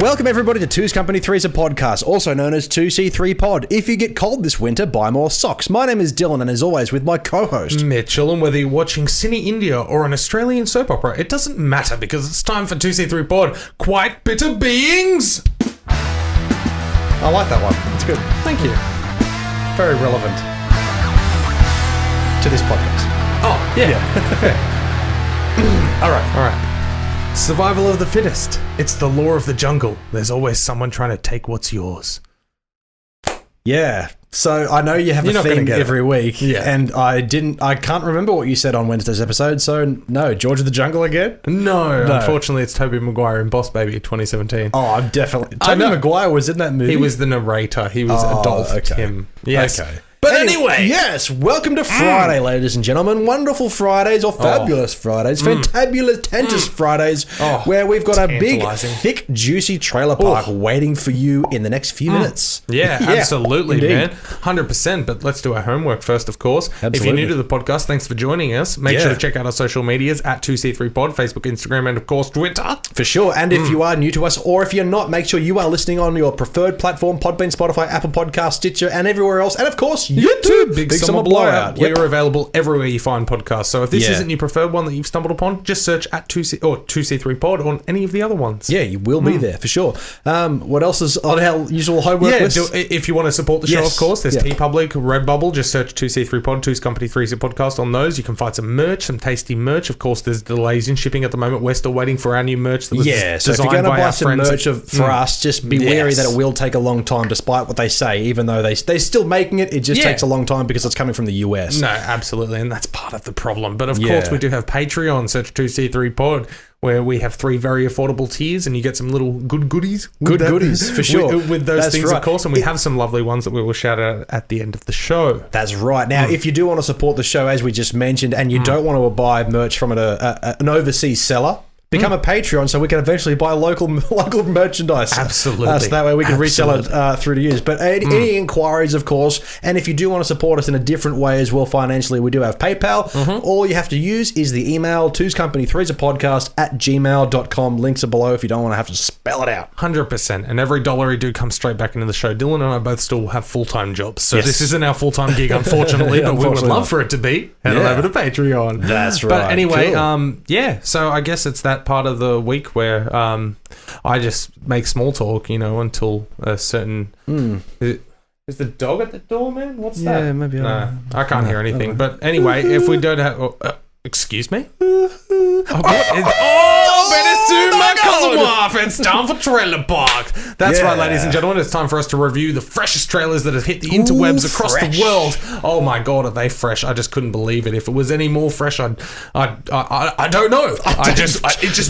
Welcome everybody to Two's Company Three's a podcast, also known as 2C3 Pod. If you get cold this winter, buy more socks. My name is Dylan, and as always, with my co-host Mitchell, and whether you're watching Cine India or an Australian soap opera, it doesn't matter because it's time for 2C3 Pod. Quite bitter beings. I like that one. It's good. Thank you. Very relevant to this podcast. Oh, yeah. All right. Survival of the fittest. It's the law of the jungle. There's always someone trying to take what's yours. Yeah. So I know you have a theme every week, and I can't remember what you said on Wednesday's episode, so no, George of the Jungle again? No. Unfortunately, it's Tobey Maguire in Boss Baby 2017. Oh, I'm definitely... Tobey Maguire was in that movie? He was the narrator. He was adult Tim. Yes. Okay. But anyway. Yes, welcome to Friday, ladies and gentlemen. Wonderful Fridays, or fabulous Fridays, fantabulous Fridays, where we've got a big, thick, juicy trailer park waiting for you in the next few minutes. Yeah, absolutely, indeed. Man. 100%, but let's do our homework first, of course. Absolutely. If you're new to the podcast, thanks for joining us. Make sure to check out our social medias at 2C3Pod, Facebook, Instagram, and of course, Twitter. For sure, and if you are new to us, or if you're not, make sure you are listening on your preferred platform, Podbean, Spotify, Apple Podcasts, Stitcher, and everywhere else, and of course, YouTube, Big Summer Blowout. We are available everywhere you find podcasts. So if this isn't your preferred one that you've stumbled upon, just search at 2C3 Pod on any of the other ones. Yeah, you will be there for sure. What else is on our usual homework list? If you want to support the show, of course, there's TeePublic, Redbubble. Just search 2C3 Pod, Two's Company 3's a podcast on those. You can find some merch, some tasty merch. Of course, there's delays in shipping at the moment. We're still waiting for our new merch that was so if you're going to buy some merch for us, just be wary that it will take a long time, despite what they say. Even though they're still making it, it just takes a long time because it's coming from the US. No, absolutely, and that's part of the problem. But of course, we do have Patreon, search 2C3 Pod, where we have 3 very affordable tiers, and you get some little good goodies. Good goodies, for sure. With those things, of course, and we have some lovely ones that we will shout out at the end of the show. That's right. Now, if you do want to support the show, as we just mentioned, and you don't want to buy merch from an overseas seller, become a Patreon so we can eventually buy local merchandise. Absolutely. So that way we can resell it through to you. But any inquiries, of course, and if you do want to support us in a different way as well financially, we do have PayPal. All you have to use is the email, twoscompany3podcast@gmail.com. Links are below if you don't want to have to spell it out. 100%. And every dollar you do comes straight back into the show. Dylan and I both still have full-time jobs. So this isn't our full-time gig, unfortunately, but we would love for it to be. Head on over to Patreon. That's right. But anyway, so I guess it's that part of the week where I just make small talk, until a certain... Is the dog at the door, man? What's that? Yeah, maybe. No, I can't hear anything. But anyway, if we don't have... excuse me? Better soon, my cousin wife. It's time for Trailer Park. That's right, ladies and gentlemen. It's time for us to review the freshest trailers that have hit the interwebs across the world. Oh my god, are they fresh? I just couldn't believe it. If it was any more fresh, I don't know. It just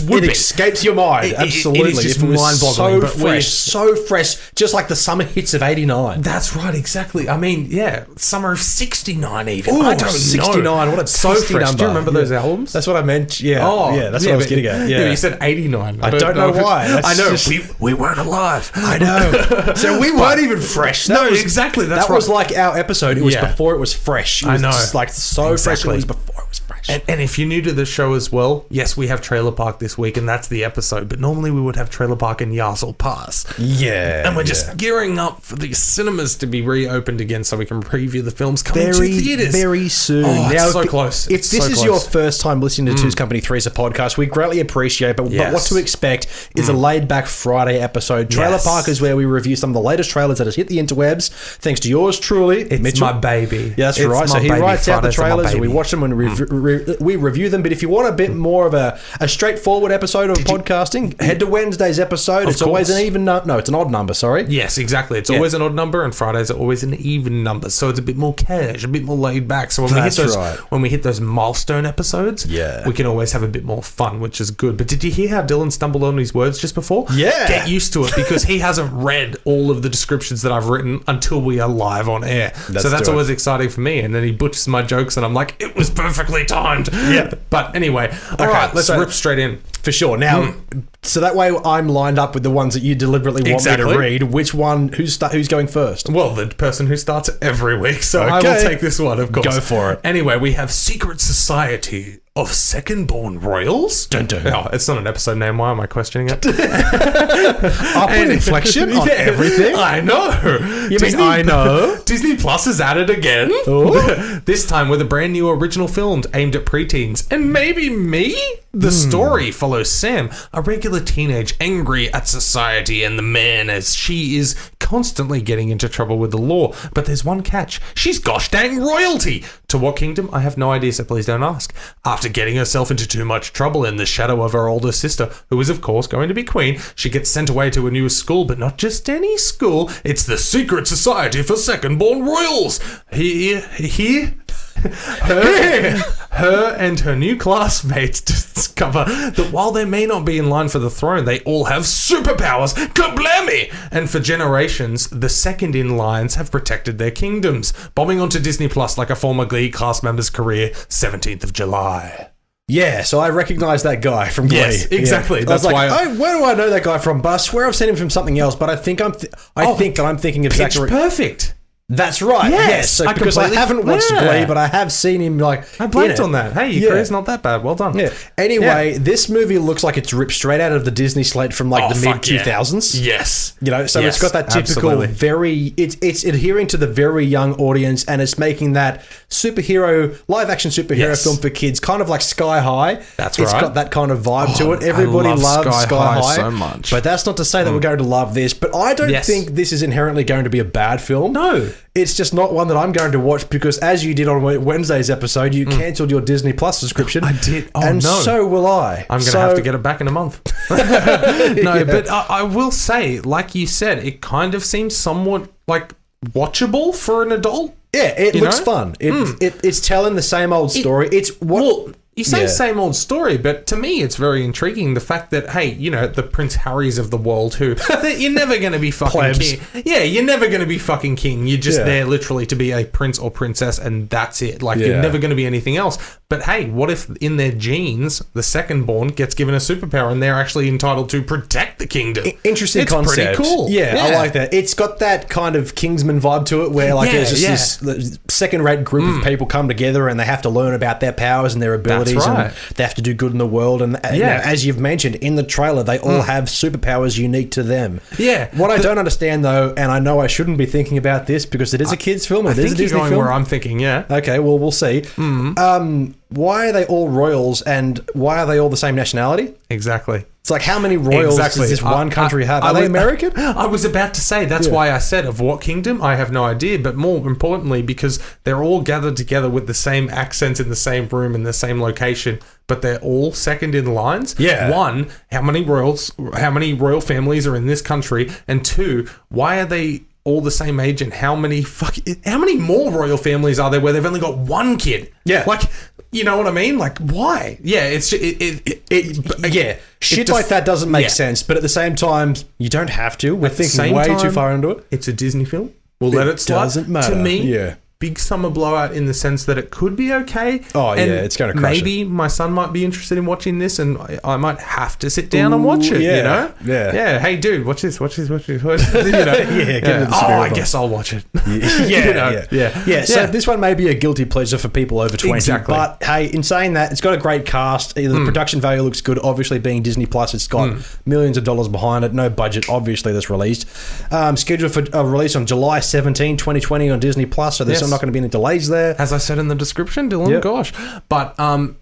would be. It escapes your mind. Absolutely. It is just mind-boggling. So fresh, just like the summer hits of '89. That's right, exactly. I mean, summer of '69 even. I don't know. '69. What a so fresh. number. Do you remember those albums? That's what I meant. Yeah. That's what I was getting at. Yeah, you said 89. I don't know why. I know. We weren't alive. I know. So we weren't even fresh. Exactly. That was like our episode. It was before it was fresh. It was just like so fresh. It was before it was fresh. And if you're new to the show as well, yes, we have Trailer Park this week, and that's the episode. But normally we would have Trailer Park in Yassel Pass. Yeah. And we're just gearing up for the cinemas to be reopened again so we can preview the films coming to theaters. Very soon. Oh, now, it's so close. If this is your first time listening to Two's Company 3's a podcast, we greatly appreciate it. But what to expect is a laid-back Friday episode. Trailer Park is where we review some of the latest trailers that has hit the interwebs. Thanks to yours truly, it's Mitchell. My baby. Yeah, that's right. So he writes out the trailers, and we watch them and we review them. But if you want a bit more of a straightforward episode of podcasting, head to Wednesday's episode. It's always an even number. No, it's an odd number, sorry. Yes, exactly. It's always an odd number, and Fridays are always an even number. So it's a bit more cash, a bit more laid back. So when we hit those milestone episodes, we can always have a bit more fun, which is good. But did you hear how Dylan stumbled on his words just before? Yeah. Get used to it because he hasn't read all of the descriptions that I've written until we are live on air. So that's always exciting for me. And then he butchers my jokes and I'm like, it was perfectly timed. Yeah. But anyway, all right, let's rip straight in. For sure. Now, So that way I'm lined up with the ones that you deliberately want me to read. Which one, who's going first? Well, the person who starts every week. So I will take this one, of course. Go for it. Anyway, we have Secret Society of Second-Born Royals. Dun, dun. Oh, it's not an episode name. Why am I questioning it? Up with inflection on everything. I know. I know? Disney Plus is at it again. This time with a brand new original film aimed at preteens. And maybe me? The story follows Sam, a regular teenage angry at society and the man, as she is constantly getting into trouble with the law. But there's one catch. She's gosh dang royalty. To what kingdom? I have no idea, so please don't ask. After getting herself into too much trouble in the shadow of her older sister, who is of course going to be queen, she gets sent away to a new school, but not just any school. It's the Secret Society for Second-Born Royals. Her and her new classmates discover that while they may not be in line for the throne, they all have superpowers. Kablammy! And for generations, the second in lines have protected their kingdoms. Bombing onto Disney Plus like a former Glee cast member's career, 17th of July. Yeah, so I recognise that guy from Glee. Yes, exactly. Yeah. That's why. where do I know that guy from? But I swear I've seen him from something else. But I think I'm thinking of Pitch Zachary. Perfect. That's right. Yes. So because I haven't watched Glee, but I have seen him I blanked on that. Hey, your career's not that bad. Well done. Yeah. Anyway, this movie looks like it's ripped straight out of the Disney slate from the mid 2000s. Yes. It's got that typical it's adhering to the very young audience, and it's making that live action superhero film for kids, kind of like Sky High. That's right. It's got that kind of vibe to it. Everybody loves Sky High so much. But that's not to say that we're going to love this. But I don't think this is inherently going to be a bad film. No. It's just not one that I'm going to watch because, as you did on Wednesday's episode, you cancelled your Disney Plus subscription. I did. Oh, and no. so will I. I'm going to have to get it back in a month. But I will say, like you said, it kind of seems somewhat watchable for an adult. Yeah, it looks fun. It's telling the same old story. You say same old story, but to me it's very intriguing the fact that, hey, the Prince Harrys of the world who, you're never going to be fucking king. Yeah, you're never going to be fucking king. You're just there literally to be a prince or princess and that's it. You're never going to be anything else. But hey, what if in their genes, the second born gets given a superpower and they're actually entitled to protect the kingdom? Interesting concept. It's pretty cool. Yeah, I like that. It's got that kind of Kingsman vibe to it where there's just this second-rate group of people come together and they have to learn about their powers and their abilities. That's right. And they have to do good in the world. And as you've mentioned in the trailer, they all have superpowers unique to them. Yeah. What I don't understand though, and I know I shouldn't be thinking about this because it is a kids' film. It is a Disney film. Where I'm thinking, yeah. Okay, well we'll see. Why are they all royals and why are they all the same nationality? Exactly. It's like, how many royals does this one country have? Are they American? I was about to say, that's why I said of what kingdom, I have no idea. But more importantly, because they're all gathered together with the same accents in the same room in the same location, but they're all second in lines. Yeah. One, how many royal families are in this country? And two, why are they all the same age? And how many more royal families are there where they've only got one kid? Yeah. You know what I mean? Why? Yeah, it's shit like that doesn't make sense. But at the same time, you don't have to. We're thinking way too far into it. It's a Disney film. We'll let it slide. Doesn't matter. To me, big summer blowout in the sense that it could be okay. Oh, yeah, it's going to crush maybe my son might be interested in watching this and I might have to sit down and watch it, Yeah. Yeah, hey, dude, watch this. Get into the I guess I'll watch it. Yeah. So this one may be a guilty pleasure for people over 20. Exactly. But hey, in saying that, it's got a great cast. The production value looks good. Obviously, being Disney Plus, it's got millions of dollars behind it. No budget, obviously, that's released. Scheduled for a release on July 17, 2020 on Disney Plus. So there's not going to be any delays there. As I said in the description, Dylan, gosh. But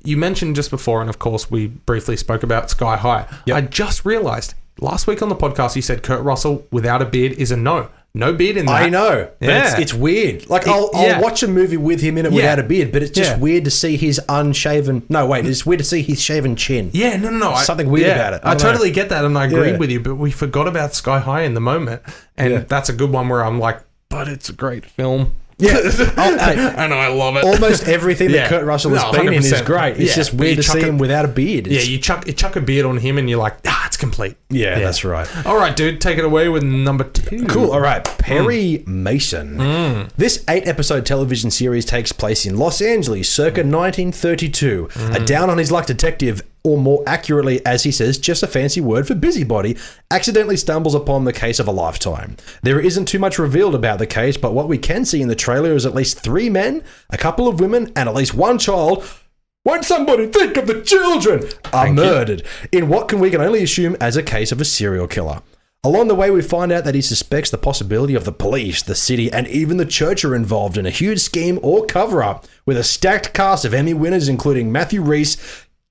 you mentioned just before, and of course we briefly spoke about Sky High. Yep. I just realised, last week on the podcast you said Kurt Russell without a beard is a no. No beard in that. I know. But it's weird. I'll watch a movie with him in it without a beard, but it's just weird to see his unshaven... No, wait. It's weird to see his shaven chin. Yeah, no. Something weird about it. I totally get that, and I agreed with you, but we forgot about Sky High in the moment, and that's a good one where I'm like, but it's a great film. Yeah. And I love it. Almost everything that Kurt Russell has been in is great. It's just weird to see him without a beard. You chuck a beard on him and you're like, it's complete. Yeah, that's right. All right, dude, take it away with number 2. Cool. All right, Perry Mason. This 8-episode television series takes place in Los Angeles circa 1932. A down-on-his-luck detective, or more accurately, as he says, just a fancy word for busybody, accidentally stumbles upon the case of a lifetime. There isn't too much revealed about the case, but what we can see in the trailer is at least 3 men, a couple of women, and at least 1 child. Won't somebody think of the children? Are murdered in what we can only assume as a case of a serial killer. Along the way, we find out that he suspects the possibility of the police, the city, and even the church are involved in a huge scheme or cover-up, with a stacked cast of Emmy winners including Matthew Rhys,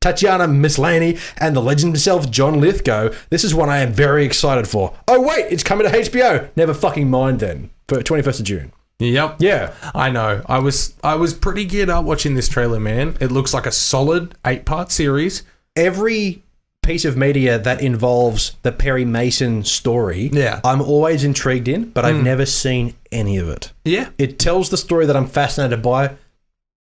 Tatiana Maslany, and the legend himself, John Lithgow. This is one I am very excited for. Oh wait, it's coming to HBO. Never fucking mind then. For 21st of June. Yep. Yeah. I know. I was pretty geared up watching this trailer, man. It looks like a solid 8-part series. Every piece of media that involves the Perry Mason story, I'm always intrigued in, but I've never seen any of it. Yeah. It tells the story that I'm fascinated by,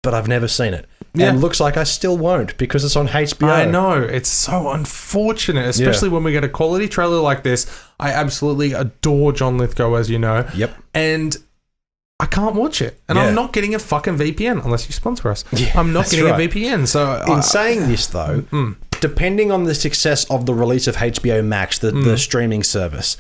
but I've never seen it. Yeah. And looks like I still won't because it's on HBO. I know. It's so unfortunate, especially when we get a quality trailer like this. I absolutely adore John Lithgow, as you know. Yep. And I can't watch it. And I'm not getting a fucking VPN unless you sponsor us. Yeah, I'm not getting a VPN. So in saying this, though, depending on the success of the release of HBO Max, the streaming service,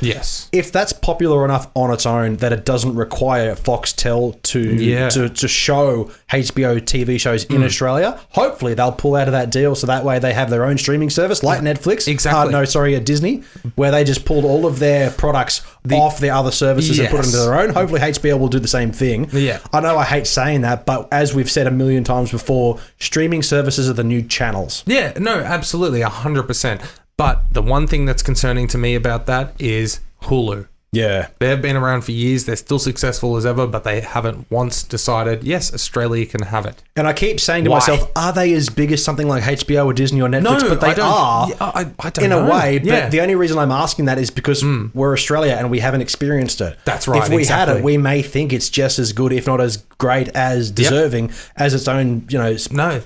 if that's popular enough on its own that it doesn't require Foxtel to show HBO TV shows in Australia, hopefully they'll pull out of that deal so that way they have their own streaming service like Netflix. Exactly. Disney, where they just pulled all of their products off their other services and put them into their own. Hopefully HBO will do the same thing. Yeah. I know I hate saying that, but as we've said a million times before, streaming services are the new channels. Yeah, no, absolutely, 100%. But the one thing that's concerning to me about that is Hulu. Yeah. They've been around for years. They're still successful as ever, but they haven't once decided, yes, Australia can have it. And I keep saying to myself, are they as big as something like HBO or Disney or Netflix? No, but they are I don't in know. a way. But the only reason I'm asking that is because we're Australia and we haven't experienced it. That's right. If we had it, we may think it's just as good, if not as great, as deserving as its own,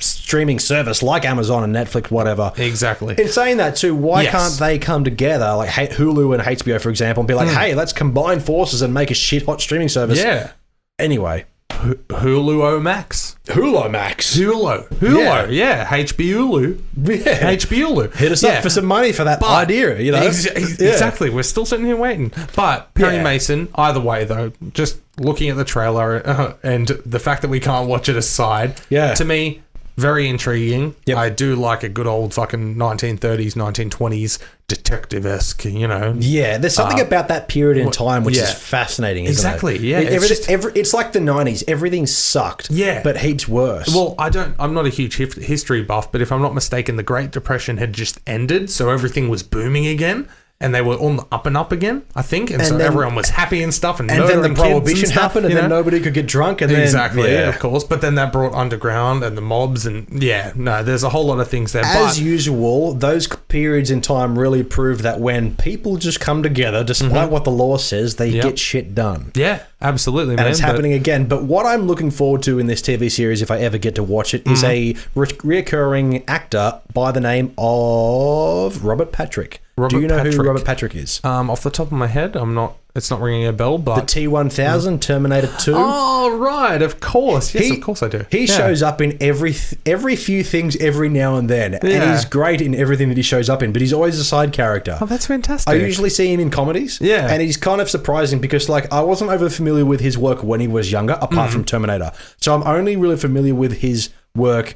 streaming service like Amazon and Netflix, whatever. Exactly. In saying that too, why can't they come together, like Hulu and HBO, for example, and be like, hey, let's combine forces and make a shit hot streaming service? Yeah. Anyway. Hulu Max. Hulu Max. Hulu. Yeah. HBO. Yeah. HBO. Hit us up for some money for that idea, Exactly. We're still sitting here waiting. But Perry Mason, either way though, just looking at the trailer and the fact that we can't watch it aside, to me, very intriguing. Yep. I do like a good old fucking 1930s, 1920s detective-esque, Yeah, there's something about that period in time which is fascinating, isn't it? Yeah. It's like the 90s. Everything sucked, but heaps worse. Well, I'm not a huge history buff, but if I'm not mistaken, the Great Depression had just ended, so everything was booming again. And they were on the up and up again, I think. And so then, everyone was happy and stuff. And then the Prohibition happened, and then nobody could get drunk. And then, of course. But then that brought underground and the mobs. And there's a whole lot of things there. As usual, those periods in time really proved that when people just come together, despite what the law says, they get shit done. Yeah, absolutely, man. And it's happening again. But what I'm looking forward to in this TV series, if I ever get to watch it, is a reoccurring actor by the name of Robert Patrick. Do you know who Robert Patrick is? Off the top of my head, it's not ringing a bell, but... The T-1000, Terminator 2. Oh, right, of course. Yes, of course I do. He shows up in every few things every now and then, and he's great in everything that he shows up in, but he's always a side character. Oh, that's fantastic. I usually see him in comedies, and he's kind of surprising because, I wasn't over familiar with his work when he was younger, apart from Terminator. So I'm only really familiar with his work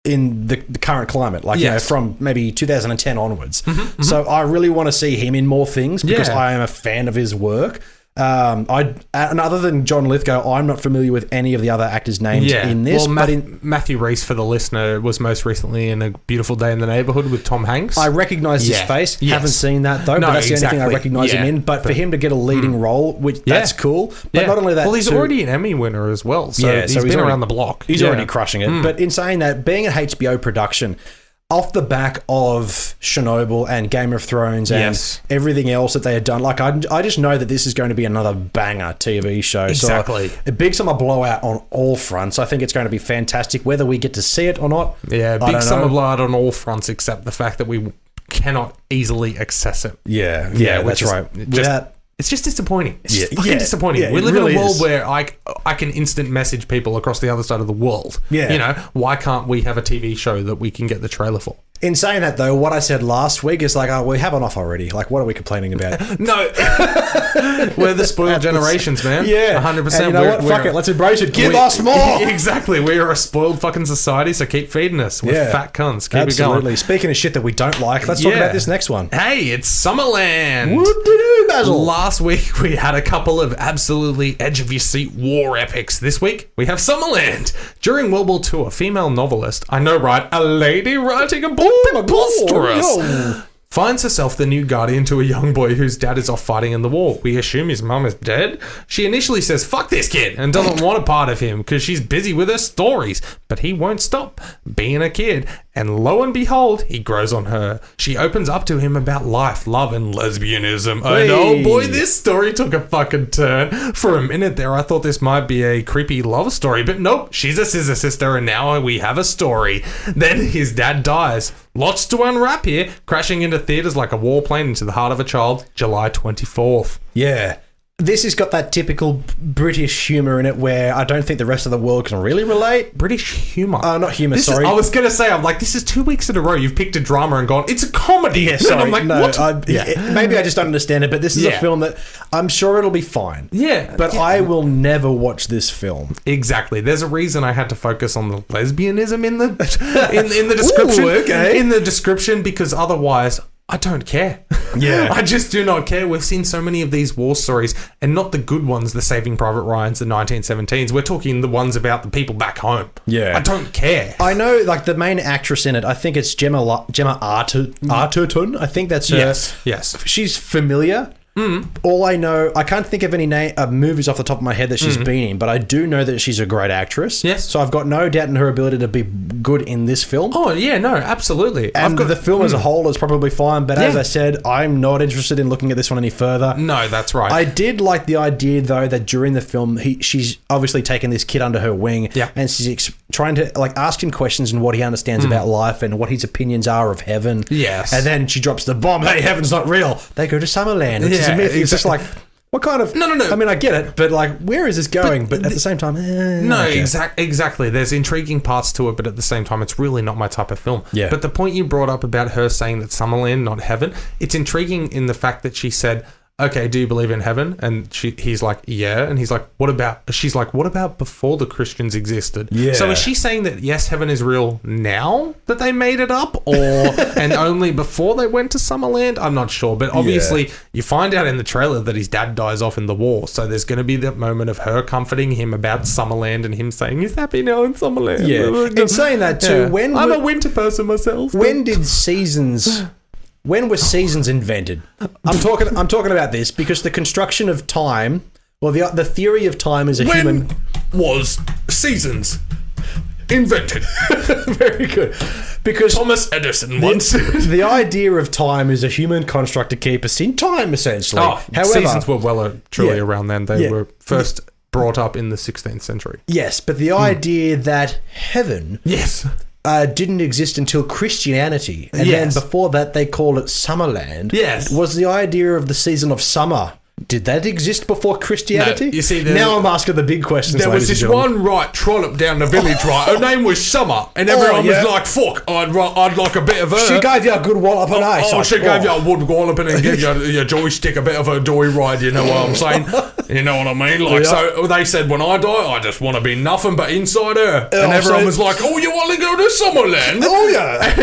in the current climate, from maybe 2010 onwards. So I really want to see him in more things because I am a fan of his work. And other than John Lithgow, I'm not familiar with any of the other actors named in this. Well, Matthew Rhys, for the listener, was most recently in A Beautiful Day in the Neighborhood with Tom Hanks. I recognise his face. Yes. Haven't seen that though, but that's the only thing I recognise him in. But for him to get a leading role, that's cool. But not only that, he's already an Emmy winner as well. So he's been around the block. He's already crushing it. But in saying that, being an HBO production, off the back of Chernobyl and Game of Thrones and everything else that they had done, I just know that this is going to be another banger TV show. Exactly. So a big summer blowout on all fronts. I think it's going to be fantastic, whether we get to see it or not. Yeah, big summer blowout on all fronts, except the fact that we cannot easily access it. Yeah, that's right. It's just disappointing. It's just Yeah. disappointing. Yeah, We it live really in a world is. where I can instant message people across the other side of the world. Yeah. You know, why can't we have a TV show that we can get the trailer for? In saying that, though, what I said last week is like, oh, we have enough already. Like, what are we complaining about? No. We're the spoiled generations, man. Yeah. 100%. And you know what? Fuck it. Let's embrace it. Give us more. Exactly. We are a spoiled fucking society, so keep feeding us with fat cunts. Keep it going. Absolutely. Speaking of shit that we don't like, let's talk about this next one. Hey, it's Summerland. Whoop-de-doo, Basil. Last week, we had a couple of absolutely edge-of-your-seat war epics. This week, we have Summerland. During World War II, a female novelist, I know, right, a lady writing a book preposterous, finds herself the new guardian to a young boy whose dad is off fighting in the war. We assume his mum is dead. She initially says, fuck this kid, and doesn't want a part of him because she's busy with her stories. But he won't stop being a kid. And lo and behold, he grows on her. She opens up to him about life, love, and lesbianism. And oh boy, this story took a fucking turn. For a minute there, I thought this might be a creepy love story, but nope, she's a scissor sister, and now we have a story. Then his dad dies. Lots to unwrap here, crashing into theatres like a warplane into the heart of a child, July 24th. Yeah. This has got that typical British humour in it where I don't think the rest of the world can really relate. British humour. Not humour, sorry. I was going to say, I'm like, this is 2 weeks in a row you've picked a drama and gone, it's a comedy. Yeah, sorry. And I'm like, no, what? Maybe I just don't understand it, but this is a film that I'm sure it'll be fine. Yeah. But I will never watch this film. Exactly. There's a reason I had to focus on the lesbianism in the in the description. Ooh, okay. In the description, because otherwise I don't care. Yeah. I just do not care. We've seen so many of these war stories, and not the good ones, the Saving Private Ryans, the 1917s. We're talking the ones about the people back home. Yeah. I don't care. I know, like, the main actress in it, I think it's Gemma Arterton. I think that's her. Yes. She's familiar. All I know, I can't think of any movies off the top of my head that she's been in, but I do know that she's a great actress. Yes. So I've got no doubt in her ability to be good in this film. Oh, yeah, no, absolutely. And the film as a whole is probably fine, but as I said, I'm not interested in looking at this one any further. No, that's right. I did like the idea, though, that during the film, she's obviously taken this kid under her wing, and she's trying to like ask him questions and what he understands about life and what his opinions are of heaven. Yes. And then she drops the bomb, hey, heaven's not real. They go to Summerland, which is a myth. It's just like, what kind of... No. I mean, I get it, but like, where is this going? But at the same time... Exactly. There's intriguing parts to it, but at the same time, it's really not my type of film. Yeah. But the point you brought up about her saying that Summerland, not heaven, it's intriguing in the fact that she said, okay, do you believe in heaven? And he's like, yeah. And he's like, she's like, what about before the Christians existed? Yeah. So is she saying that, yes, heaven is real now that they made it up? Or, and only before they went to Summerland? I'm not sure. But obviously, you find out in the trailer that his dad dies off in the war. So there's going to be that moment of her comforting him about Summerland and him saying, he's happy now in Summerland. Yeah. In saying that too, I'm a winter person myself. When were seasons invented? I'm talking about this because the construction of time, well, the theory of time is When was seasons invented? Very good. Because Thomas Edison once. The idea of time is a human construct to keep us in time, essentially. However, seasons were well truly around then. They were first brought up in the 16th century. Yes, but the idea that heaven... Yes. Didn't exist until Christianity. And then before that, they called it Summerland. Yes. Was the idea of the season of summer. Did that exist before Christianity? No, you see, now I'm asking the big questions. There was this one trollop down the village, right? Her name was Summer, and everyone was like, "Fuck, I'd like a bit of her." She gave you a good wallop and ice. She gave you a wood walloping and gave your joystick a bit of a joyride. You know what I'm saying? You know what I mean? Like, so they said, when I die, I just want to be nothing but inside her, and everyone was like, "Oh, you want to go to Summerland?" Oh yeah.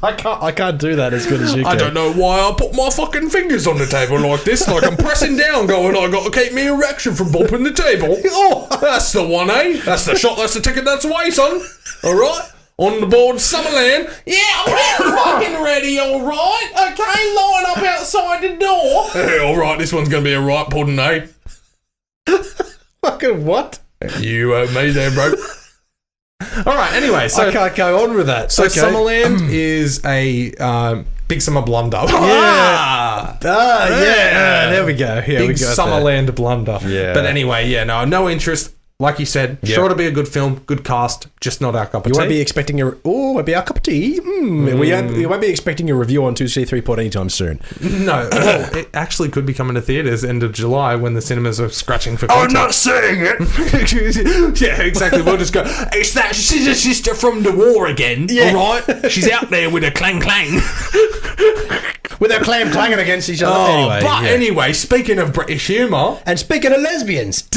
I can't do that as good as you can. I don't know why I put my fucking fingers on the table like this, like I'm pressing down, going, I got to keep me erection from bumping the table. Oh, that's the one, eh? That's the shot, that's the ticket, that's the way, son. All right? On the board, Summerland. Yeah, we're fucking ready, all right? Okay, line up outside the door. Hey, all right, this one's going to be a right pudding, eh? Fucking what? You me there, bro. All right, anyway, so I can't go on with that. So Summerland is a big summer blunder. Yeah. There we go. Yeah, big we got Summerland blunder. Yeah. But anyway, no interest. Like you said, sure to be a good film, good cast, just not our cup of tea. You won't be expecting might be our cup of tea. You won't be expecting a review on 2C3 Pod anytime soon. No, well, it actually could be coming to theaters end of July when the cinemas are scratching for content. I'm not saying it. Yeah, exactly. We'll just go, it's that sister from the war again, all right? She's out there with a clang. With their clam clanging against each other. Anyway, speaking of British humour... And speaking of lesbians...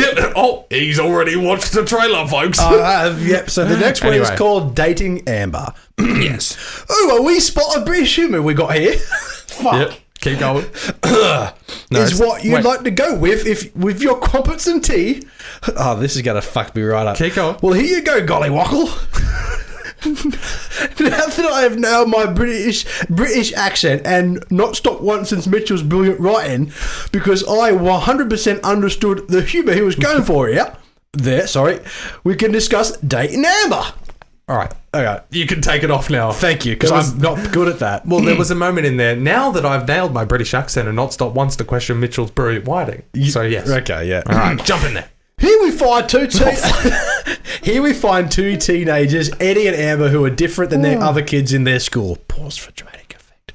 he's already watched the trailer, folks. Yep, so the next one is called Dating Amber. Yes. Oh, a wee spot of British humour we got here. Fuck. Yep, keep going. Is what you'd like to go with your crumpets and tea. Oh, this is going to fuck me right up. Keep going. Well, here you go, gollywockle. Now that I have nailed my British accent and not stopped once since Mitchell's brilliant writing, because I 100% understood the humour he was going for here. We can discuss Dating Amber. All right. Okay. You can take it off now. Thank you, because I'm not good at that. Well, there was a moment in there, now that I've nailed my British accent and not stopped once to question Mitchell's brilliant writing. So, yes. Okay, yeah. All right, jump in there. Here we find two teenagers, Eddie and Amber, who are different than their other kids in their school. Pause for dramatic effect.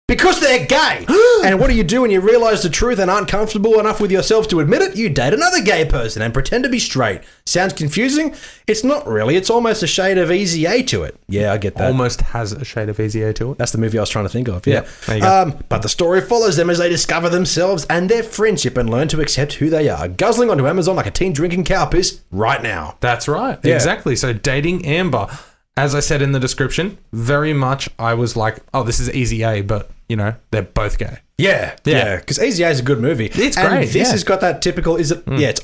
Because they're gay. And what do you do when you realise the truth and aren't comfortable enough with yourself to admit it? You date another gay person and pretend to be straight. Sounds confusing? It's not really. It's almost a shade of Easy A to it. Yeah, I get that. Almost has a shade of Easy A to it. That's the movie I was trying to think of. Yeah. There you go. But the story follows them as they discover themselves and their friendship and learn to accept who they are. Guzzling onto Amazon like a teen drinking cow piss right now. That's right. Yeah. Exactly. So Dating Amber. As I said in the description, very much I was like, oh, this is Easy A, but, you know, they're both gay. Yeah. Because Easy A is a good movie. It's and great. This has got that typical, it's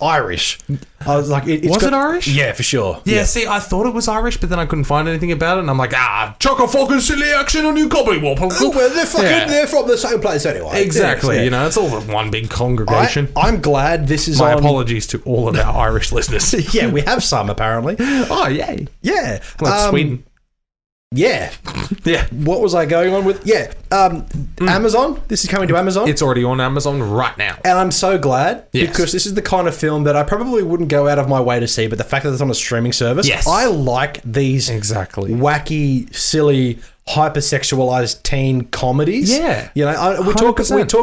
Irish. I was like, was it Irish? Yeah, for sure. Yeah, see, I thought it was Irish, but then I couldn't find anything about it, and I'm like, chock a fucking silly action on your comedy wall. Oh, well, they're from the same place anyway. Exactly. You know, it's all one big congregation. I'm glad this is My apologies to all of our Irish listeners. Yeah, we have some, apparently. Oh, yay. Yeah. Like Sweden. Yeah. What was I going on with? Yeah. Amazon. This is coming to Amazon. It's already on Amazon right now. And I'm so glad because this is the kind of film that I probably wouldn't go out of my way to see, but the fact that it's on a streaming service, I like these wacky, silly, hypersexualized teen comedies. Yeah. You know, we talk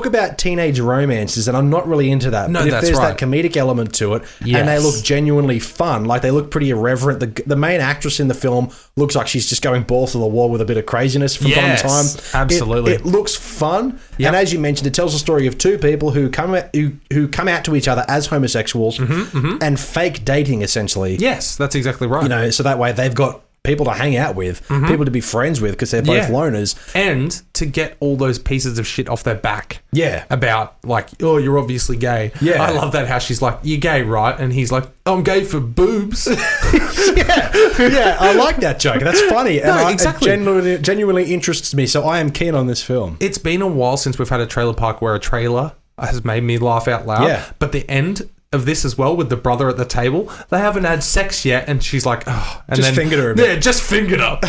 about teenage romances, and I'm not really into that. No, but if that's there's right. that comedic element to it, and they look genuinely fun, like they look pretty irreverent. The main actress in the film looks like she's just going balls to the wall with a bit of craziness from time to time. Absolutely. It looks fun, and as you mentioned, it tells the story of two people who come out to each other as homosexuals and fake dating, essentially. Yes, that's exactly right. You know, so that way they've got people to hang out with, people to be friends with, because they're both loners. And to get all those pieces of shit off their back. Yeah. About, like, oh, you're obviously gay. Yeah. I love that how she's like, you're gay, right? And he's like, I'm gay for boobs. Yeah, I like that joke. That's funny. It genuinely interests me, so I am keen on this film. It's been a while since we've had a trailer park where a trailer has made me laugh out loud. Yeah. But the end of this as well, with the brother at the table, they haven't had sex yet, and she's like, oh, and just fingered her a bit. Yeah, just fingered her.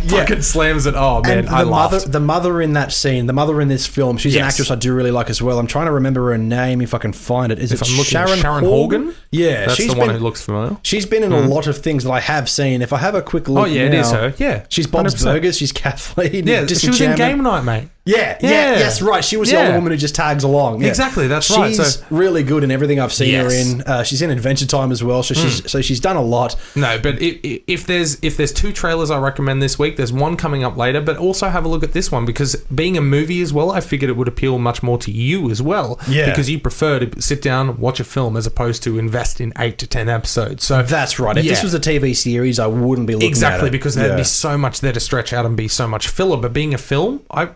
Fucking slams it. Oh man, I laughed. The mother in that scene, the mother in this film, she's an actress I do really like as well. I'm trying to remember her name if I can find it. Is it Sharon Horgan? Yeah, that's the one who looks familiar. She's been in a lot of things that I have seen. If I have a quick look, it is her. Yeah, she's Bob's 100%. Burgers. She's Kathleen. Yeah, she was in Game Night, mate. Yes, right. She was the old woman who just tags along. Yeah. Exactly, that's right. She's really good in everything I've seen her in. She's in Adventure Time as well, so she's done a lot. No, but if there's two trailers I recommend this week, there's one coming up later, but also have a look at this one, because being a movie as well, I figured it would appeal much more to you as well. Yeah. Because you prefer to sit down, watch a film, as opposed to invest in 8 to 10 episodes. So that's right. If this was a TV series, I wouldn't be looking at it. Because there'd be so much there to stretch out and be so much filler. But being a film, I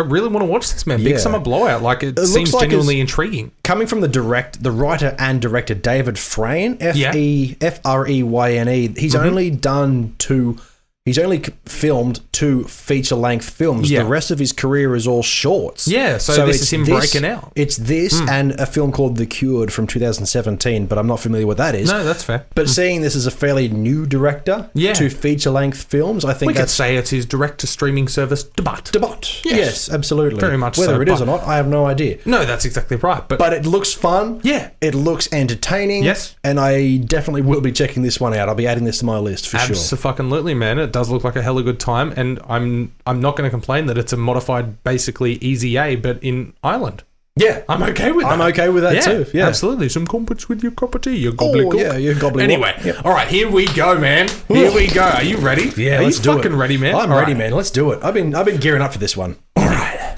really want to watch this, man. Big Summer Blowout. Like, it seems genuinely intriguing. Coming from the writer and director David Frayne, Freyne. He's only done 2 He's only filmed 2 feature-length films. Yeah. The rest of his career is all shorts. Yeah, so this is him breaking out. It's this and a film called The Cured from 2017, but I'm not familiar what that is. No, that's fair. But seeing this as a fairly new director to feature-length films, I think we could say it's his direct-to-streaming service debut. Yes, absolutely. Very much Whether so, it is or not, I have no idea. No, that's exactly right. But it looks fun. Yeah. It looks entertaining. Yes. And I definitely will be checking this one out. I'll be adding this to my list for sure. Absolutely, man. It does look like a hella good time, and I'm not going to complain that it's a modified, basically Easy A, but in Ireland. Yeah. I'm okay with that. I'm okay with that too. Yeah. Absolutely. Some compets with your property, you gobbledygook. Yeah, you gobbledygook. Anyway, all right, here we go, man. Here we go. Are you ready? Yeah, Are let's you do fucking ready, man? I'm ready, man. Let's do it. I've been gearing up for this one. All right.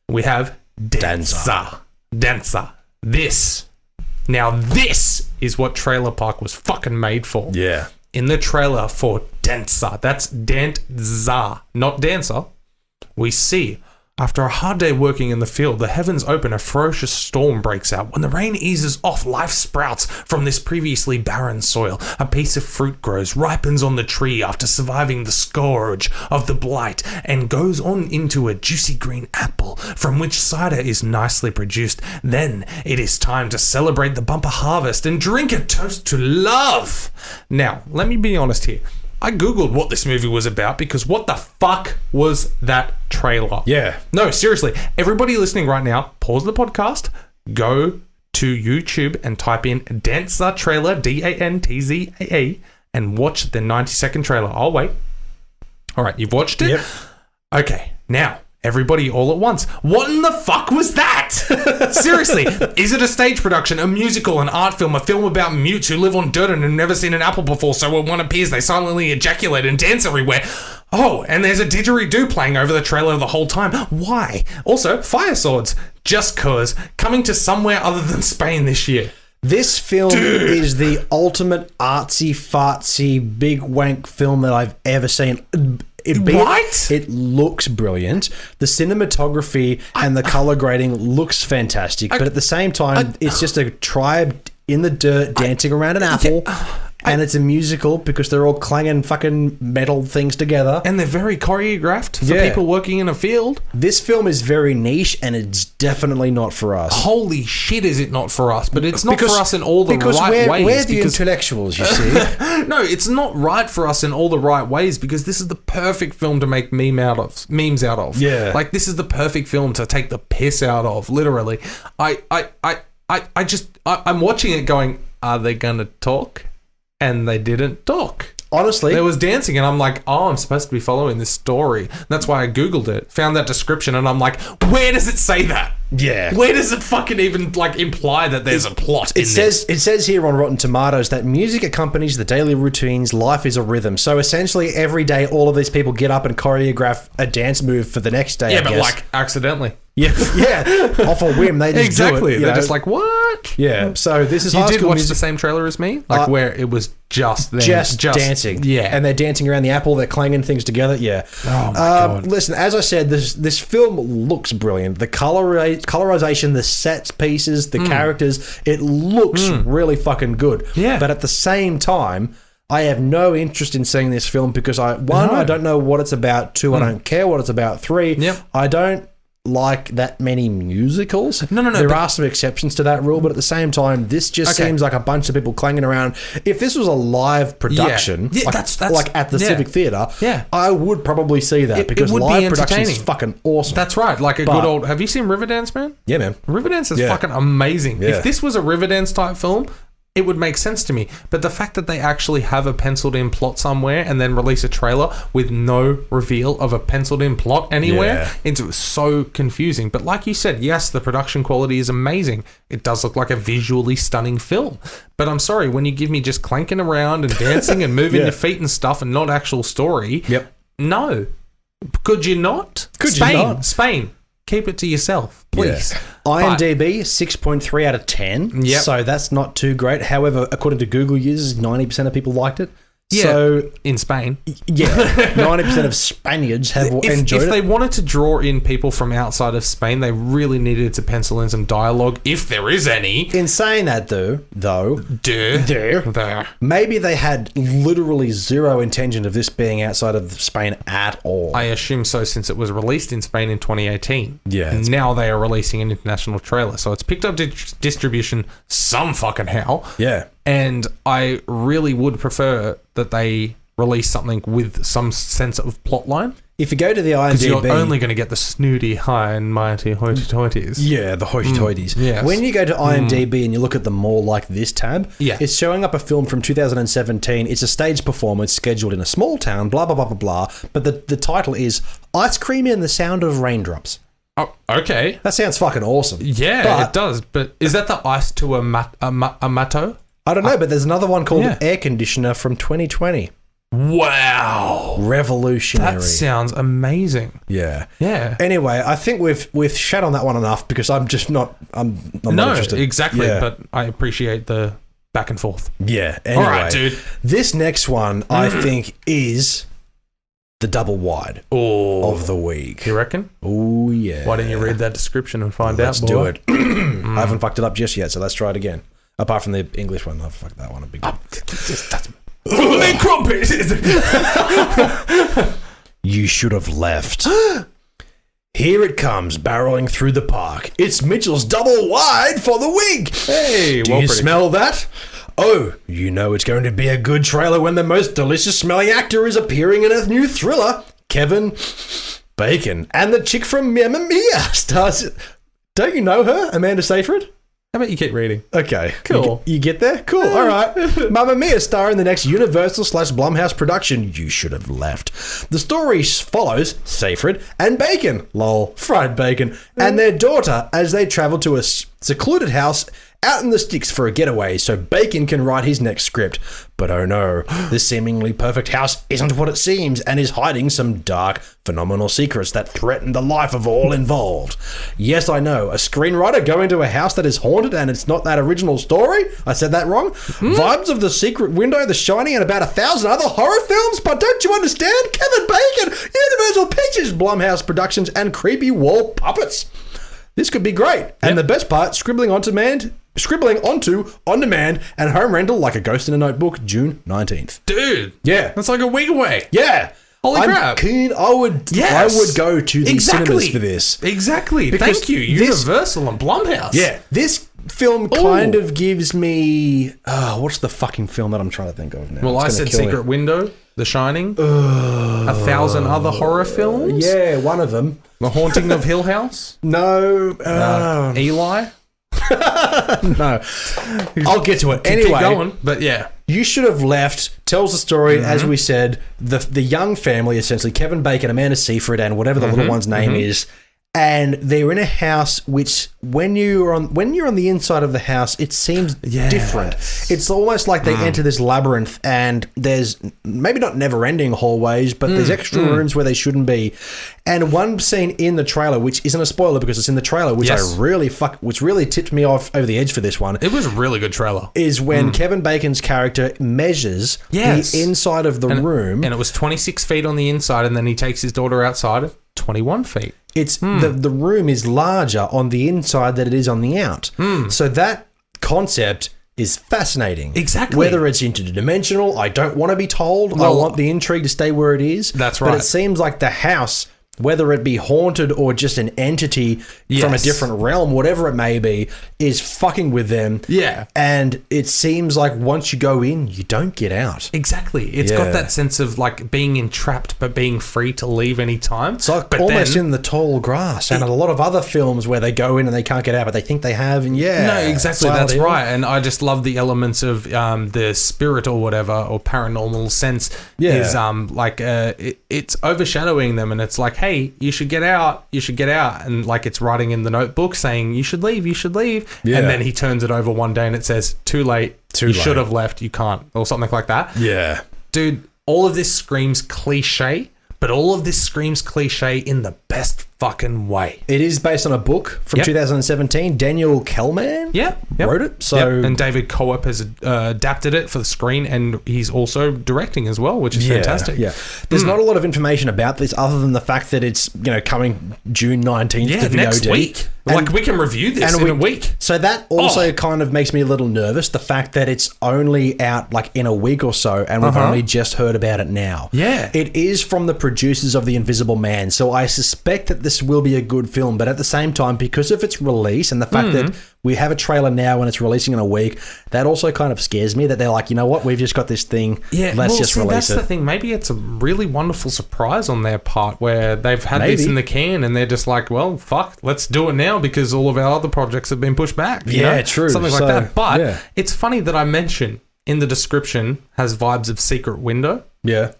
We have Dancer. This is what Trailer Park was fucking made for. Yeah. In the trailer for Dancer, that's Dancer, not Dancer, we see, after a hard day working in the field, the heavens open, a ferocious storm breaks out. When the rain eases off, life sprouts from this previously barren soil. A piece of fruit grows, ripens on the tree after surviving the scourge of the blight, and goes on into a juicy green apple, from which cider is nicely produced. Then it is time to celebrate the bumper harvest and drink a toast to love. Now, let me be honest here. I googled what this movie was about because what the fuck was that trailer? Yeah. No, seriously. Everybody listening right now, pause the podcast, go to YouTube and type in Dancer trailer, Dantzaa, and watch the 90-second trailer. I'll wait. All right, you've watched it? Yep. Okay, now, everybody all at once. What in the fuck was that? Seriously, is it a stage production, a musical, an art film, a film about mutes who live on dirt and have never seen an apple before, so when one appears, they silently ejaculate and dance everywhere? Oh, and there's a didgeridoo playing over the trailer the whole time. Why? Also, fire swords. Just cause. Coming to somewhere other than Spain this year. This film is the ultimate artsy-fartsy, big wank film that I've ever seen. It looks brilliant. The cinematography and the color grading looks fantastic, but at the same time, it's just a tribe in the dirt dancing around an apple. And it's a musical because they're all clanging fucking metal things together. And they're very choreographed for people working in a field. This film is very niche and it's definitely not for us. Holy shit, is it not for us? But it's not for us in all the right ways. We're the intellectuals, you see. No, it's not right for us in all the right ways because this is the perfect film to make memes out of. Yeah. Like, this is the perfect film to take the piss out of, literally. I'm watching it going, are they going to talk? And they didn't talk. Honestly. There was dancing, and I'm like, oh, I'm supposed to be following this story. That's why I Googled it, found that description, and I'm like, where does it say that? Yeah. Where does it fucking even, like, imply that there's a plot in this? It says here on Rotten Tomatoes that music accompanies the daily routines, life is a rhythm. So essentially, every day, all of these people get up and choreograph a dance move for the next day, Yeah, but, like, accidentally. Yeah, off a whim, they just exactly. do it. They're just like, what? Yeah, so this is You High did School watch Music- the same trailer as me? Like, where it was just them. Just dancing. Yeah. And they're dancing around the apple, they're clanging things together. Yeah. Oh, my God. Listen, as I said, this film looks brilliant. The colorization, the sets pieces, the characters, it looks really fucking good. Yeah. But at the same time, I have no interest in seeing this film because I don't know what it's about. 2, I don't care what it's about. 3, I don't like that many musicals. No. There are some exceptions to that rule, but at the same time, this just seems like a bunch of people clanging around. If this was a live production, that's like at the Civic Theatre, I would probably see that because would live be production is fucking awesome. That's right. Like good old... Have you seen Riverdance, man? Yeah, man. Riverdance is fucking amazing. Yeah. If this was a Riverdance type film, it would make sense to me. But the fact that they actually have a penciled in plot somewhere and then release a trailer with no reveal of a penciled in plot anywhere, it's so confusing. But like you said, yes, the production quality is amazing. It does look like a visually stunning film. But I'm sorry, when you give me just clanking around and dancing and moving your feet and stuff and not actual story, no. Could you not? Spain. Keep it to yourself, please. Yeah. IMDb, 6.3 out of 10. Yep. So that's not too great. However, according to Google users, 90% of people liked it. Yeah, So, in Spain. yeah, 90% of Spaniards have enjoyed If it. they wanted to draw in people from outside of Spain, they really needed to pencil in some dialogue, if there is any. In saying that, though, There. maybe they had literally zero intention of this being outside of Spain at all. I assume so, since it was released in Spain in 2018. Yeah, And now they are releasing an international trailer. So it's picked up distribution some fucking how. Yeah. And I really would prefer that they release something with some sense of plotline. If you go to the Because IMDb... you're only going to get the snooty, high and mighty hoity-toities. Yeah, the hoity-toities. Yes. When you go to IMDb and you look at the More Like This tab, it's showing up a film from 2017. It's a stage performance scheduled in a small town, blah, blah, blah, blah, blah. But the title is Ice Cream and the Sound of Raindrops. Oh, okay. That sounds fucking awesome. Yeah, it does. But is that the ice to a matto? I don't know, but there's another one called Air Conditioner from 2020. Wow. Revolutionary. That sounds amazing. Yeah. Yeah. Anyway, I think we've shat on that one enough because I'm just not not interested. Exactly, Yeah. but I appreciate the back and forth. Yeah. Anyway, All right, dude. This next one I think is the double wide of the week. You reckon? Oh yeah. Why didn't you read that description and find Let's out, do boy? it. I haven't fucked it up just yet, so let's try it again. Apart from the English one, I've fucked that one a big time. Big crumpet. You should have left. Here it comes, barreling through the park. It's Mitchell's double wide for the week. Hey, Do you smell that? Oh, you know it's going to be a good trailer when the most delicious smelling actor is appearing in a new thriller, Kevin Bacon. And the chick from Mamma Mia stars... Don't you know her, Amanda Seyfried? How about you keep reading? Okay. Cool. You get there? Cool. All right. Mamma Mia star in the next Universal/Blumhouse production, You Should Have Left. The story follows Seyfried and Bacon, lol, fried bacon, and their daughter as they travel to a secluded house out in the sticks for a getaway so Bacon can write his next script. But oh no, this seemingly perfect house isn't what it seems and is hiding some dark, phenomenal secrets that threaten the life of all involved. Yes, I know, a screenwriter going to a house that is haunted and it's not that original story? I said that wrong? Vibes of The Secret Window, The Shining, and about 1,000 other horror films? But don't you understand? Kevin Bacon, Universal Pictures, Blumhouse Productions, and creepy wall puppets. This could be great. And the best part, scribbling onto on demand and home rental like a ghost in a notebook, June 19th. Dude. Yeah. That's like a week away. Yeah. Holy I'm crap. keen. I would go to the cinemas for this. Exactly. Because Thank you, Universal and Blumhouse. Yeah. This film kind of gives me... what's the fucking film that I'm trying to think of now? Well, I said Secret Window, The Shining, 1,000 other horror films. Yeah, one of them. The Haunting of Hill House. No. Eli. No. I'll get to it. Keep going, but yeah. You Should Have Left tells the story, as we said, the young family, essentially, Kevin Bacon, Amanda Seyfried, and whatever the little one's name is, and they're in a house which, when you're on the inside of the house, it seems different. It's almost like they enter this labyrinth, and there's maybe not never-ending hallways, but there's extra rooms where they shouldn't be. And one scene in the trailer, which isn't a spoiler because it's in the trailer, which which really tipped me off over the edge for this one. It was a really good trailer. Is when Kevin Bacon's character measures the inside of the room. And it was 26 feet on the inside, and then he takes his daughter outside at 21 feet. It's the room is larger on the inside than it is on the out. So that concept is fascinating. Exactly. Whether it's interdimensional, I don't want to be told. I want the intrigue to stay where it is. That's right. But it seems like the house, whether it be haunted or just an entity from a different realm, whatever it may be, is fucking with them. Yeah. And it seems like once you go in, you don't get out. Exactly. It's got that sense of like being entrapped but being free to leave any time. It's like almost in the tall grass. And a lot of other films where they go in and they can't get out, but they think they have. And no, exactly. That's right. And I just love the elements of the spirit or whatever, or paranormal sense is it's overshadowing them, and it's like, hey, you should get out, and like it's writing in the notebook saying you should leave, and then he turns it over one day and it says too late, you should have left, you can't, or something like that. Yeah, dude, all of this screams cliche, But all of this screams cliche in the best fucking way. It is based on a book from 2017. Daniel Kellman wrote it. So And David Coop has adapted it for the screen, and he's also directing as well, which is fantastic. Yeah. There's not a lot of information about this other than the fact that it's, coming June 19th to VOD. Next week. Like, we can review this in a week. So that also kind of makes me a little nervous, the fact that it's only out like in a week or so, and we've only just heard about it now. Yeah. It is from the producers of The Invisible Man, so I suspect that this will be a good film, but at the same time, because of its release and the fact that we have a trailer now and it's releasing in a week, that also kind of scares me that they're like, you know what, we've just got this thing, let's just release that's it. The thing. Maybe it's a really wonderful surprise on their part where they've had this in the can and they're just like, well, fuck, let's do it now because all of our other projects have been pushed back. True. Something like that. But it's funny that I mention in the description has vibes of Secret Window. Yeah.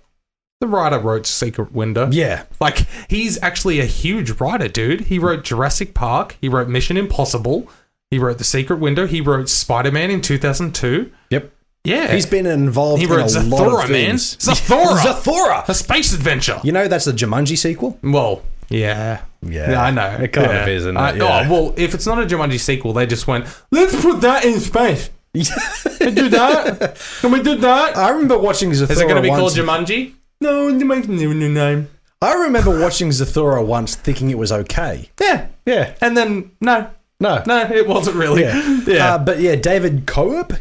The writer wrote Secret Window. Yeah. Like, he's actually a huge writer, dude. He wrote Jurassic Park. He wrote Mission Impossible. He wrote The Secret Window. He wrote Spider-Man in 2002. Yep. Yeah. He's been involved in a lot of Zathura, man. things. Zathura. Zathura. A space adventure. You know that's the Jumanji sequel? Well, yeah. Yeah. I know. It kind of is, isn't it? Oh, well, if it's not a Jumanji sequel, they just went, let's put that in space. Can we do that? Can we do that? I remember watching Zathura. Is it going to be called Jumanji? No, it makes a new name. I remember watching Zathura once thinking it was okay. Yeah. And then, no, it wasn't really. But David Cope,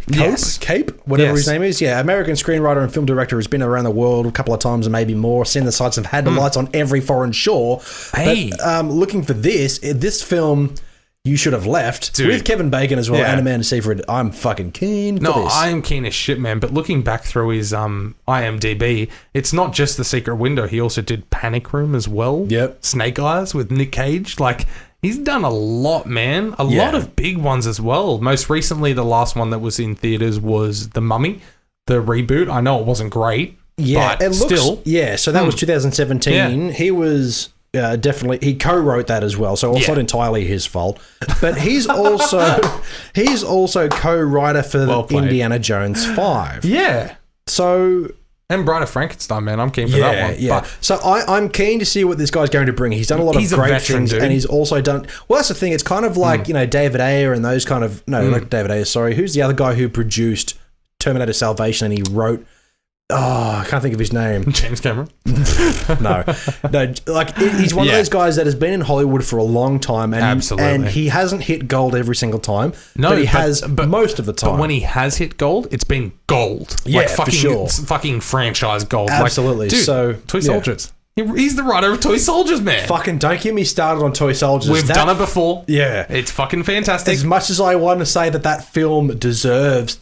whatever his name is. Yeah, American screenwriter and film director, has been around the world a couple of times and maybe more. Seen the sights, have had the lights on every foreign shore. Hey. But looking for this film, You Should Have Left, Dude. with Kevin Bacon as well, and Amanda Seyfried. I'm fucking keen for this. I am keen as shit, man. But looking back through his IMDb, it's not just The Secret Window. He also did Panic Room as well. Yep. Snake Eyes with Nick Cage. Like, he's done a lot, man. A lot of big ones as well. Most recently, the last one that was in theaters was The Mummy, the reboot. I know it wasn't great, but it looks, still. Yeah, so that was 2017. He was... definitely, he co-wrote that as well, so it's not entirely his fault. But he's also co-writer for Indiana Jones 5. Yeah. So... And Bride of Frankenstein, man. I'm keen for that one. Yeah. But so I'm keen to see what this guy's going to bring. He's done a lot of great things, dude. And he's also done... Well, that's the thing. It's kind of like, David Ayer and those kind of... No, not David Ayer, sorry. Who's the other guy who produced Terminator Salvation and he wrote... Oh, I can't think of his name. James Cameron? No. Like, he's one of those guys that has been in Hollywood for a long time. And, absolutely. And he hasn't hit gold every single time. No, but he has most of the time. But when he has hit gold, it's been gold. Yeah, like fucking, for sure. Fucking franchise gold. Absolutely. Like, dude, so, Toy Soldiers. He's the writer of Toy Soldiers, man. Fucking don't get me started on Toy Soldiers. We've done it before. Yeah. It's fucking fantastic. As much as I want to say that film deserves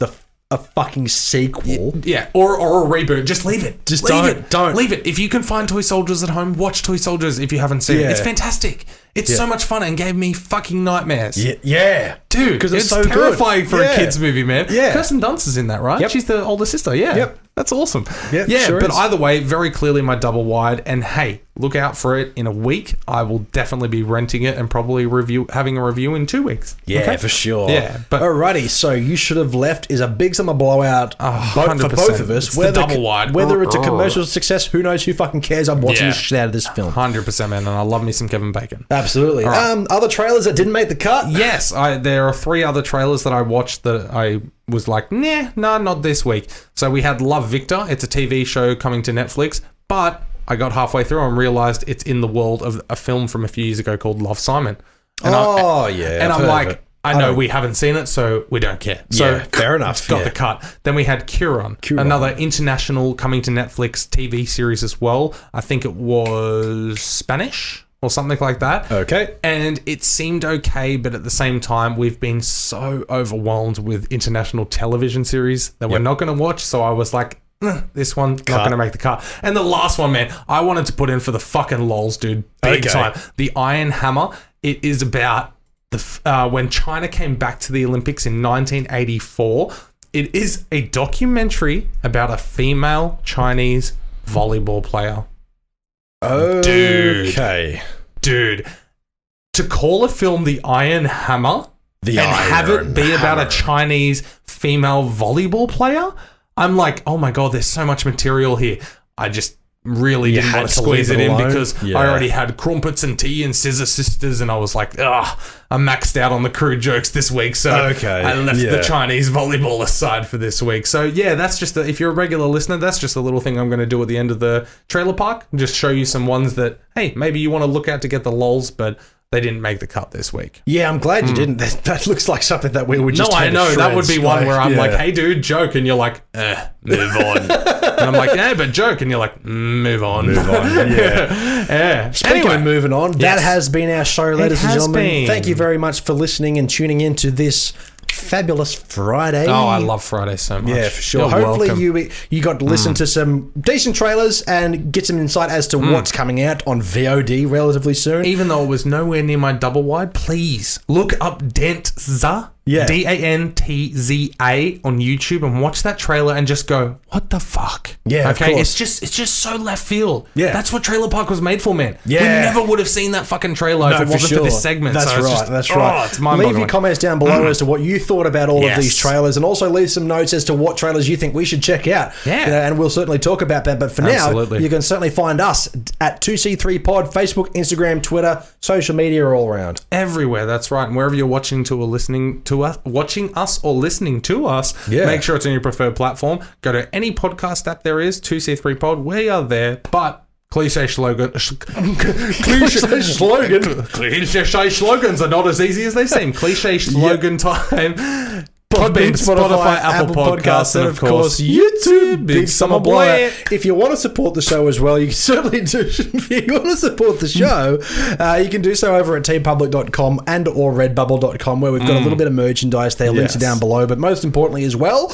a fucking sequel. Yeah, or a reboot. Just leave it. Just don't. Leave it. If you can find Toy Soldiers at home, watch Toy Soldiers if you haven't seen it. It's fantastic. It's so much fun and gave me fucking nightmares. Yeah. Dude, because it's so terrifying for a kid's movie, man. Yeah. Kirsten Dunst is in that, right? Yep. She's the older sister. Yeah. Yep. That's awesome. Yep, yeah, sure but is. either way, very clearly my double wide. And hey, look out for it in a week. I will definitely be renting it and probably having a review in 2 weeks. Yeah, okay? for sure. Yeah, but alrighty. So You Should Have Left is a big summer blowout for both of us. It's the double wide. Whether it's a commercial success, who knows? Who fucking cares? I'm watching the shit out of this film. 100%, man. And I love me some Kevin Bacon. Absolutely. Right. Other trailers that didn't make the cut. Yes, there are 3 other trailers that I watched that I was like, nah, not this week. So we had Love Victor. It's a TV show coming to Netflix, but I got halfway through and realized it's in the world of a film from a few years ago called Love, Simon. And I'm like, I know we haven't seen it, so we don't care. So fair enough. Got the cut. Then we had Curon, another international coming to Netflix TV series as well. I think it was Spanish or something like that. Okay. And it seemed okay, but at the same time, we've been so overwhelmed with international television series that we're not going to watch. So I was like, this one's not going to make the cut. And the last one, man, I wanted to put in for the fucking lols, dude. Big time. The Iron Hammer. It is about when China came back to the Olympics in 1984. It is a documentary about a female Chinese volleyball player. Okay. Dude, to call a film The Iron Hammer have it be about a Chinese female volleyball player, I'm like, oh my God, there's so much material here. really didn't want to squeeze it in alone. because I already had crumpets and tea and scissor sisters, and I was like, I'm maxed out on the crude jokes this week, so I left the Chinese volleyball aside for this week. So yeah, that's just if you're a regular listener, that's just a little thing I'm going to do at the end of the trailer park, just show you some ones that, hey, maybe you want to look at to get the lols, but they didn't make the cut this week. Yeah, I'm glad you didn't. That looks like something that we would just No, I know. shreds. That would be one where I'm like, hey, dude, joke. And you're like, move on. And I'm like, yeah, but joke. And you're like, move on. Move on. Yeah. Speaking of moving on, that has been our show, ladies and gentlemen. Thank you very much for listening and tuning in to this fabulous Friday. Oh, I love Friday so much. Yeah, for sure. You're Hopefully welcome. you got to listen to some decent trailers and get some insight as to what's coming out on VOD relatively soon. Even though it was nowhere near my double wide, please look up Dentza. Yeah. Dantza on YouTube and watch that trailer and just go, what the fuck? Yeah, okay. of It's just so left field. Yeah, that's what Trailer Park was made for, man. Yeah, we never would have seen that fucking trailer if it wasn't for this segment. That's so right. That's right. It's mind-boggling. Leave your comments down below as to what you thought about all of these trailers, and also leave some notes as to what trailers you think we should check out. Yeah, and we'll certainly talk about that. But for now, you can certainly find us at 2C3 Pod, Facebook, Instagram, Twitter, social media, all around. Everywhere, that's right. And wherever you're watching us or listening to us, make sure it's on your preferred platform. Go to any podcast app there is, 2C3 Pod. We are there, but cliche slogans are not as easy as they seem. Cliche slogan time. Podbean, Spotify, Apple Podcasts, and of course YouTube. Big Summer Boy. If you want to support the show as well, you can certainly do. If you want to support the show, you can do so over at teampublic.com and or redbubble.com, where we've got a little bit of merchandise there. Links are down below. But most importantly as well,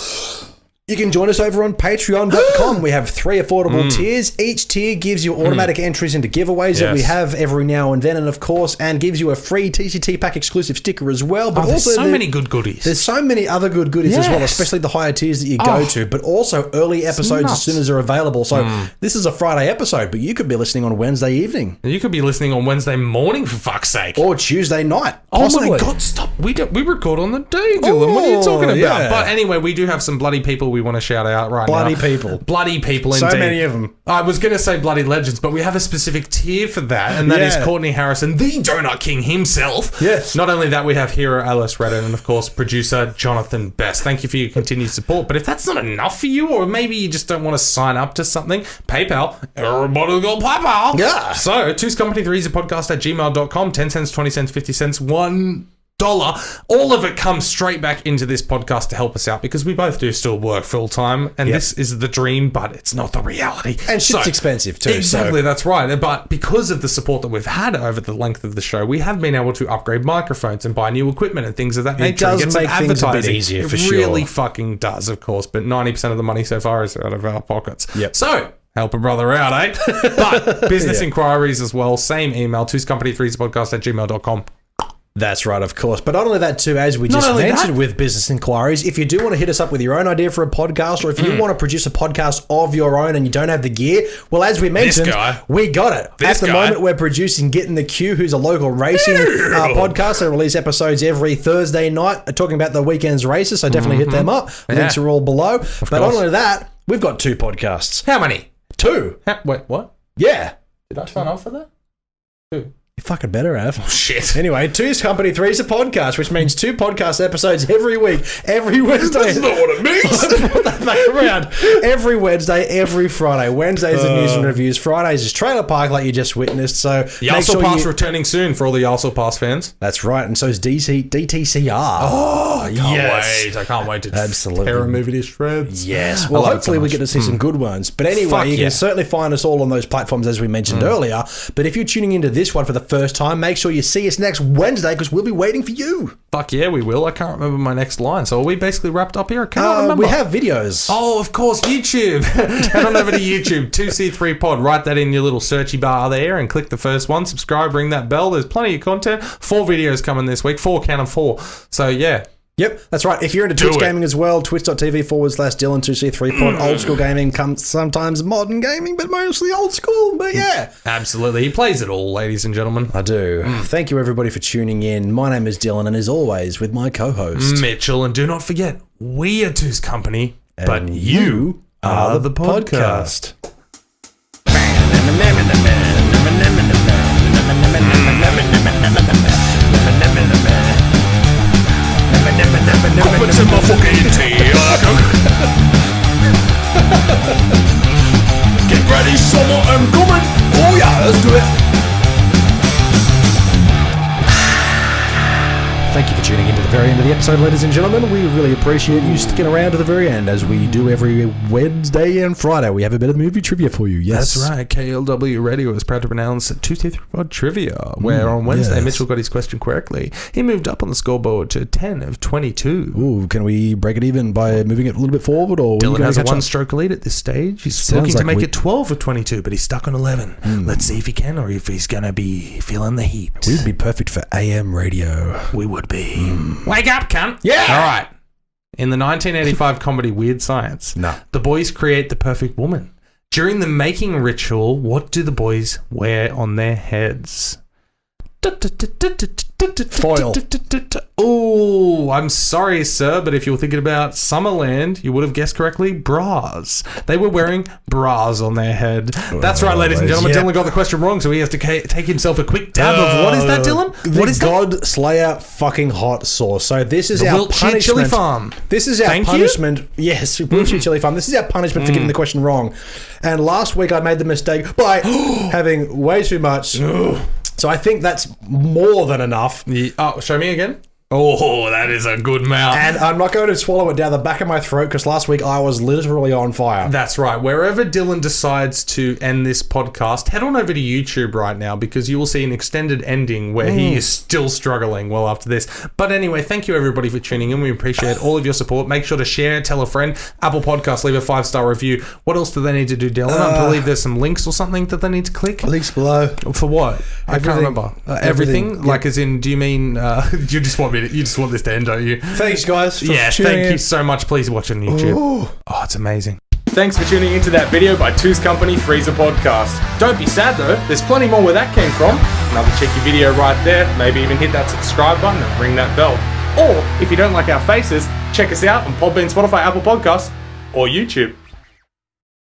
you can join us over on patreon.com. We have 3 affordable tiers. Each tier gives you automatic entries into giveaways that we have every now and then, and of course, and gives you a free TCT Pack exclusive sticker as well. But there's so many good goodies. There's so many other good goodies as well, especially the higher tiers that you go to, but also early episodes as soon as they're available. So this is a Friday episode, but you could be listening on Wednesday evening. You could be listening on Wednesday morning, for fuck's sake. Or Tuesday night. Possibly. Oh my God, stop. We record on the day, Dylan. What are you talking about? Yeah. But anyway, we do have some bloody people we want to shout out right now. Bloody people, indeed. So many of them. I was going to say bloody legends, but we have a specific tier for that, and that is Courtney Harrison, the Donut King himself. Yes. Not only that, we have hero Alice Redden, and of course, producer Jonathan Best. Thank you for your continued support, but if that's not enough for you, or maybe you just don't want to sign up to something, PayPal. Everybody got PayPal. Yeah. So, Two's Company 3 is a podcast at gmail.com, 10 cents, 20 cents, 50 cents, $1. All of it comes straight back into this podcast to help us out, because we both do still work full time, and this is the dream, but it's not the reality. And shit's expensive too. Exactly, that's right. But because of the support that we've had over the length of the show, we have been able to upgrade microphones and buy new equipment and things of that nature. It does make things a bit easier, for sure. It really fucking does, of course, but 90% of the money so far is out of our pockets. Yep. So, help a brother out, eh? But business inquiries as well, same email, twoscompany3podcast@gmail.com. That's right, of course. But not only that, too, as we just mentioned with business inquiries, if you do want to hit us up with your own idea for a podcast, or if you want to produce a podcast of your own and you don't have the gear, well, as we mentioned, we got it. At the moment, we're producing Get in the Queue, who's a local racing podcast. They release episodes every Thursday night talking about the weekend's races, so definitely hit them up. Links are all below. But not only that, we've got 2 podcasts. How many? 2. Wait, what? Yeah. Did I sign off for that? 2. You fucking better have. Oh, shit. Anyway, Two's Company 3 is a podcast, which means 2 podcast episodes every week, every Wednesday. That's not what it means. Put that back around. Every Wednesday, every Friday. Wednesdays are news and reviews. Fridays is Trailer Park, like you just witnessed. So Yalso Pass returning soon for all the Yalso Pass fans. That's right, and so is DTCR. Oh, I can't wait to tear a movie to shreds. Yes. Well, hopefully we get to see some good ones. But anyway, you can certainly find us all on those platforms as we mentioned earlier. But if you're tuning into this one for the first time, make sure you see us next Wednesday, because we'll be waiting for you. Fuck yeah, we will. I can't remember my next line. So are we basically wrapped up here? I can't remember. We have videos. Oh, of course, YouTube. Head on over to YouTube, 2C3 Pod. Write that in your little searchy bar there and click the first one. Subscribe, ring that bell. There's plenty of content. 4 videos coming this week. 4 count of 4. So yeah. Yep, that's right. If you're into Twitch gaming as well, twitch.tv/Dylan2C3 Pod. Old school gaming, comes sometimes modern gaming, but mostly old school. But yeah. Absolutely. He plays it all, ladies and gentlemen. I do. Thank you, everybody, for tuning in. My name is Dylan, and as always, with my co-host, Mitchell. And do not forget, we are Two's Company, but you are the podcast. What's in my fucking tea? Get ready, summer, I'm coming. Oh yeah, let's do it. Thank you for tuning in to the very end of the episode, ladies and gentlemen. We really appreciate you sticking around to the very end, as we do every Wednesday and Friday. We have a bit of movie trivia for you. Yes, that's right. KLW Radio is proud to announce Tuesday Through Pod Trivia, where on Wednesday Mitchell got his question correctly. He moved up on the scoreboard to 10 of 22. Ooh, can we break it even by moving it a little bit forward? Or Dylan has a one-stroke lead at this stage. He's looking to make it 12 of 22, but he's stuck on 11. Let's see if he can, or if he's going to be feeling the heat. We'd be perfect for AM radio. We would be. Wake up, cunt. Yeah. All right. In the 1985 comedy Weird Science, the boys create the perfect woman. During the making ritual, what do the boys wear on their heads? Foil. Oh, I'm sorry, sir, but if you were thinking about Summerland, you would have guessed correctly. Bras. They were wearing bras on their head. That's right, ladies and gentlemen. Dylan got the question wrong, so he has to take himself a quick dab of what is that, Dylan? What is God Slayer fucking hot sauce. So this is the our Wiltshire punishment. Chili Farm. This is our punishment. Yes, Wiltshire Chili Farm. This is our punishment for getting the question wrong. And last week I made the mistake by having way too much. So I think that's more than enough. Yeah. Oh, show me again. Oh, that is a good mouth. And I'm not going to swallow it down the back of my throat because last week I was literally on fire. That's right. Wherever Dylan decides to end this podcast, head on over to YouTube right now because you will see an extended ending where he is still struggling well after this. But anyway, thank you everybody for tuning in. We appreciate all of your support. Make sure to share, tell a friend. Apple Podcasts, leave a 5-star review. What else do they need to do, Dylan? I believe there's some links or something that they need to click. Links below. For what? I can't remember. Everything? Like as in, do you mean, you just want this to end, don't you? Thanks, guys. Thank you so much. Please watch on YouTube. Ooh. Oh, it's amazing. Thanks for tuning into that video by Two's Company Freezer Podcast. Don't be sad though, there's plenty more where that came from. Another cheeky video right there. Maybe even hit that subscribe button and ring that bell. Or, if you don't like our faces, check us out on Podbean, Spotify, Apple Podcasts, or YouTube.